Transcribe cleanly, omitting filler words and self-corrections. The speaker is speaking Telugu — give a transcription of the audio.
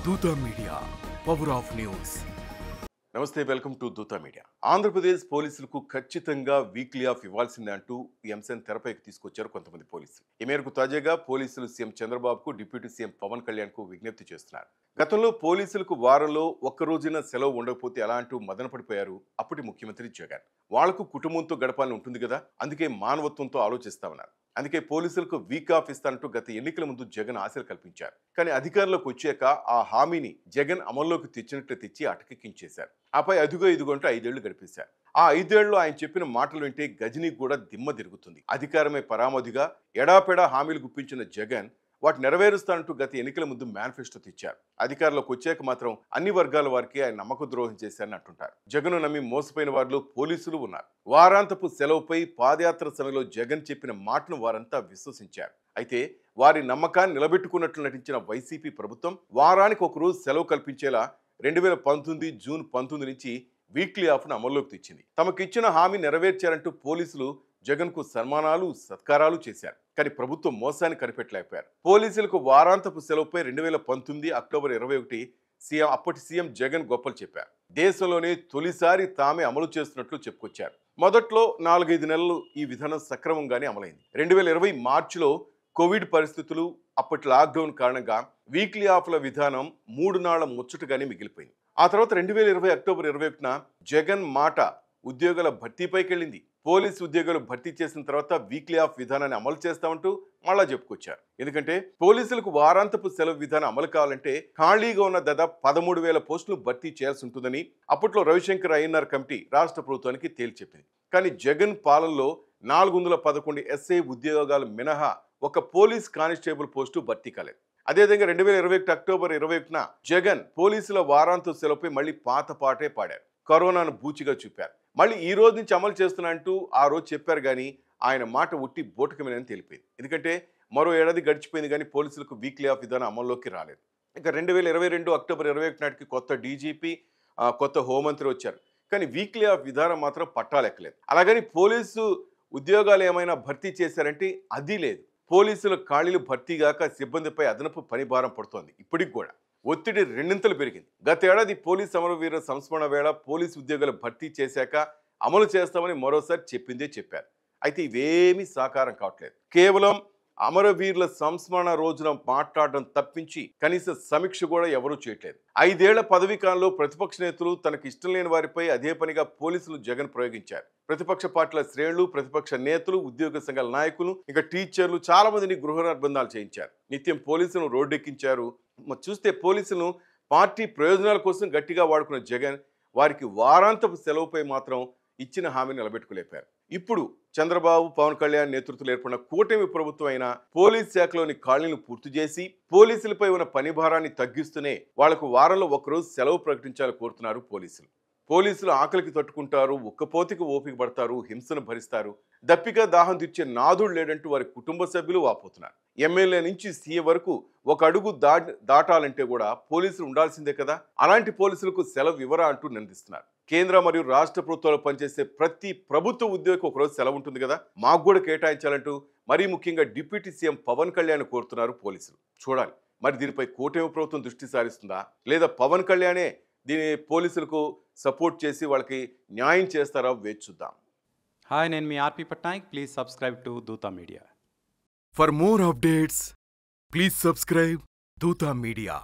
దూత మీడియా పవర్ ఆఫ్ న్యూస్. నమస్తే, వెల్కమ్ టు దూత మీడియా. ఆంధ్రప్రదేశ్ పోలీసులకు ఖచ్చితంగా వీక్లీ ఆఫ్ ఇవ్వాల్సిందే అంటూ ఈ అంశాన్ని తెరపైకి తీసుకొచ్చారు కొంతమంది పోలీసులు. ఈ మేరకు తాజాగా పోలీసులు సీఎం చంద్రబాబుకు, డిప్యూటీ సీఎం పవన్ కళ్యాణ్కు విజ్ఞప్తి చేస్తున్నారు. గతంలో పోలీసులకు వారంలో ఒక్క రోజున సెలవు ఉండకపోతే ఎలా అంటూ మదన పడిపోయారు అప్పటి ముఖ్యమంత్రి జగన్. వాళ్లకు కుటుంబంతో గడపాలని ఉంటుంది కదా, అందుకే మానవత్వంతో ఆలోచిస్తామన్నారు. అందుకే పోలీసులకు వీక్ ఆఫ్ ఇస్తానంటూ గత ఎన్నికల ముందు జగన్ ఆశలు కల్పించారు. కానీ అధికారంలోకి వచ్చాక ఆ హామీని జగన్ అమల్లోకి తెచ్చినట్లు తెచ్చి అటకెక్కించేశారు. ఆపై అదుగో ఇదిగో అంటూ 5 ఏళ్లు గడిపేశారు. ఆ 5 ఏళ్లలో ఆయన చెప్పిన మాటలు వింటే గజనీకి కూడా దిమ్మ తిరుగుతుంది. అధికారమే పరామదిగా ఎడాపెడా హామీలు గుప్పించిన జగన్ వాటి నెరవేరుస్తానంటూ గత ఎన్నికల ముందు మేనిఫెస్టో తెచ్చారు. అధికారంలోకి వచ్చాక మాత్రం అన్ని వర్గాల వారికి ఆయన నమ్మక ద్రోహం చేశారని అంటుంటారు. జగన్ నమ్మి మోసపోయిన వారిలో పోలీసులు ఉన్నారు. వారాంతపు సెలవుపై పాదయాత్ర సమయంలో జగన్ చెప్పిన మాటను వారంతా విశ్వసించారు. అయితే వారి నమ్మకాన్ని నిలబెట్టుకున్నట్లు నటించిన వైసీపీ ప్రభుత్వం వారానికి ఒక రోజు సెలవు కల్పించేలా 2019 జూన్ 19 నుంచి వీక్లీ ఆఫ్ను అమల్లోకి తెచ్చింది. తమకిచ్చిన హామీ నెరవేర్చారంటూ పోలీసులు జగన్కు సన్మానాలు, సత్కారాలు చేశారు. కానీ ప్రభుత్వం మోసాన్ని కనిపెట్టలేకపోయారు. పోలీసులకు వారాంతపు సెలవుపై 2019 అక్టోబర్ 21 అప్పటి సీఎం జగన్ గొప్పలు చెప్పారు. దేశంలోనే తొలిసారి తామే అమలు చేస్తున్నట్లు చెప్పుకొచ్చారు. మొదట్లో 4-5 నెలలు ఈ విధానం సక్రమంగానే అమలైంది. 2020 మార్చిలో కోవిడ్ పరిస్థితులు, అప్పటి లాక్డౌన్ కారణంగా వీక్లీ ఆఫ్ల విధానం 3 నాళ్ల ముచ్చటగానే మిగిలిపోయింది. ఆ తర్వాత 2020 అక్టోబర్ 21న జగన్ మాట ఉద్యోగాల భర్తీపైకి వెళ్ళింది. పోలీసు ఉద్యోగాలు భర్తీ చేసిన తర్వాత వీక్లీ ఆఫ్ విధానాన్ని అమలు చేస్తామంటూ మళ్ళా చెప్పుకొచ్చారు. ఎందుకంటే పోలీసులకు వారాంతపు సెలవు విధానం అమలు కావాలంటే ఖాళీగా ఉన్న దాదాపు 13,000 పోస్టులు భర్తీ చేయాల్సి ఉంటుందని అప్పట్లో రవిశంకర్ అయ్యన్నార్ కమిటీ రాష్ట్ర ప్రభుత్వానికి తేల్చెప్పింది. కానీ జగన్ పాలనలో 411 ఎస్ఐ ఉద్యోగాలు మినహా ఒక పోలీస్ కానిస్టేబుల్ పోస్టు భర్తీ కాలేదు. అదేవిధంగా 2021 అక్టోబర్ 21న జగన్ పోలీసుల వారాంతపు సెలవుపై మళ్ళీ పాత పాటే పాడారు. కరోనాను బూచిగా చూపారు. మళ్ళీ ఈ రోజు నుంచి అమలు చేస్తున్నా అంటూ ఆ రోజు చెప్పారు. కానీ ఆయన మాట ఉట్టి బోటకమేనని తెలిపింది. ఎందుకంటే మరో ఏడాది గడిచిపోయింది కానీ పోలీసులకు వీక్లీ ఆఫ్ విధానం అమల్లోకి రాలేదు. ఇంకా 2022 అక్టోబర్ 21 నాటికి కొత్త డీజీపీ, కొత్త హోంమంత్రి వచ్చారు. కానీ వీక్లీ ఆఫ్ విధానం మాత్రం పట్టాలెక్కలేదు. అలాగని పోలీసు ఉద్యోగాలు ఏమైనా భర్తీ చేశారంటే అది లేదు. పోలీసుల ఖాళీలు భర్తీగాక సిబ్బందిపై అదనపు పని భారం పడుతోంది. ఇప్పటికి కూడా ఒత్తిడి రెండింతలు పెరిగింది. గత ఏడాది పోలీస్ అమరవీరుల సంస్మరణ వేళ పోలీసు ఉద్యోగాలు భర్తీ చేశాక అమలు చేస్తామని మరోసారి చెప్పిందే చెప్పారు. అయితే ఇవేమీ సాకారం కావట్లేదు. కేవలం అమరవీరుల సంస్మరణ రోజున మాట్లాడడం తప్పించి కనీస సమీక్ష కూడా ఎవరూ చేయట్లేదు. 5 ఏళ్ల పదవీ కాలంలో ప్రతిపక్ష నేతలు తనకు ఇష్టం లేని వారిపై అదే పనిగా పోలీసులు జగన్ ప్రయోగించారు. ప్రతిపక్ష పార్టీల శ్రేణులు, ప్రతిపక్ష నేతలు, ఉద్యోగ సంఘాల నాయకులు, ఇంకా టీచర్లు చాలా మందిని గృహ నిర్బంధాలు చేయించారు. నిత్యం పోలీసులను రోడ్డెక్కించారు. చూస్తే పోలీసులను పార్టీ ప్రయోజనాల కోసం గట్టిగా వాడుకున్న జగన్ వారికి వారాంతపు సెలవుపై మాత్రం ఇచ్చిన హామీని నిలబెట్టుకోలేపారు. ఇప్పుడు చంద్రబాబు, పవన్ కళ్యాణ్ నేతృత్వంలో ఏర్పడిన కూటమి ప్రభుత్వం అయినా పోలీస్ శాఖలోని ఖాళీలను పూర్తి చేసి పోలీసులపై ఉన్న పని భారాన్ని తగ్గిస్తూనే వాళ్లకు వారంలో ఒకరోజు సెలవు ప్రకటించాలని కోరుతున్నారు పోలీసులు. పోలీసులు ఆకలికి తట్టుకుంటారు, ఉక్కపోతికి ఓపిక పడతారు, హింసను భరిస్తారు. దప్పిక దాహం తీర్చే నాదుడు లేడంటూ వారి కుటుంబ సభ్యులు వాపోతున్నారు. ఎమ్మెల్యే నుంచి సీఎం వరకు ఒక అడుగు దాటాలంటే కూడా పోలీసులు ఉండాల్సిందే కదా. అలాంటి పోలీసులకు సెలవు ఇవ్వరా అంటూ నిందిస్తున్నారు. కేంద్ర మరియు రాష్ట్ర ప్రభుత్వాలు పనిచేసే ప్రతి ప్రభుత్వ ఉద్యోగికి ఒకరోజు సెలవు ఉంటుంది కదా, మాకు కూడా కేటాయించాలంటూ మరీ ముఖ్యంగా డిప్యూటీ సీఎం పవన్ కళ్యాణ్ కోరుతున్నారు పోలీసులు. చూడాలి మరి దీనిపై కూటమి ప్రభుత్వం దృష్టి సారిస్తుందా, లేదా పవన్ కళ్యాణే దీని పోలీసులకు సపోర్ట్ చేసి వాళ్ళకి న్యాయం చేస్తారా వేచి చూద్దాం. హాయ్, నేను మీ ఆర్పి పట్నాయక్. ప్లీజ్ సబ్స్క్రైబ్ టు దూత media. For more updates please subscribe దూత మీడియా.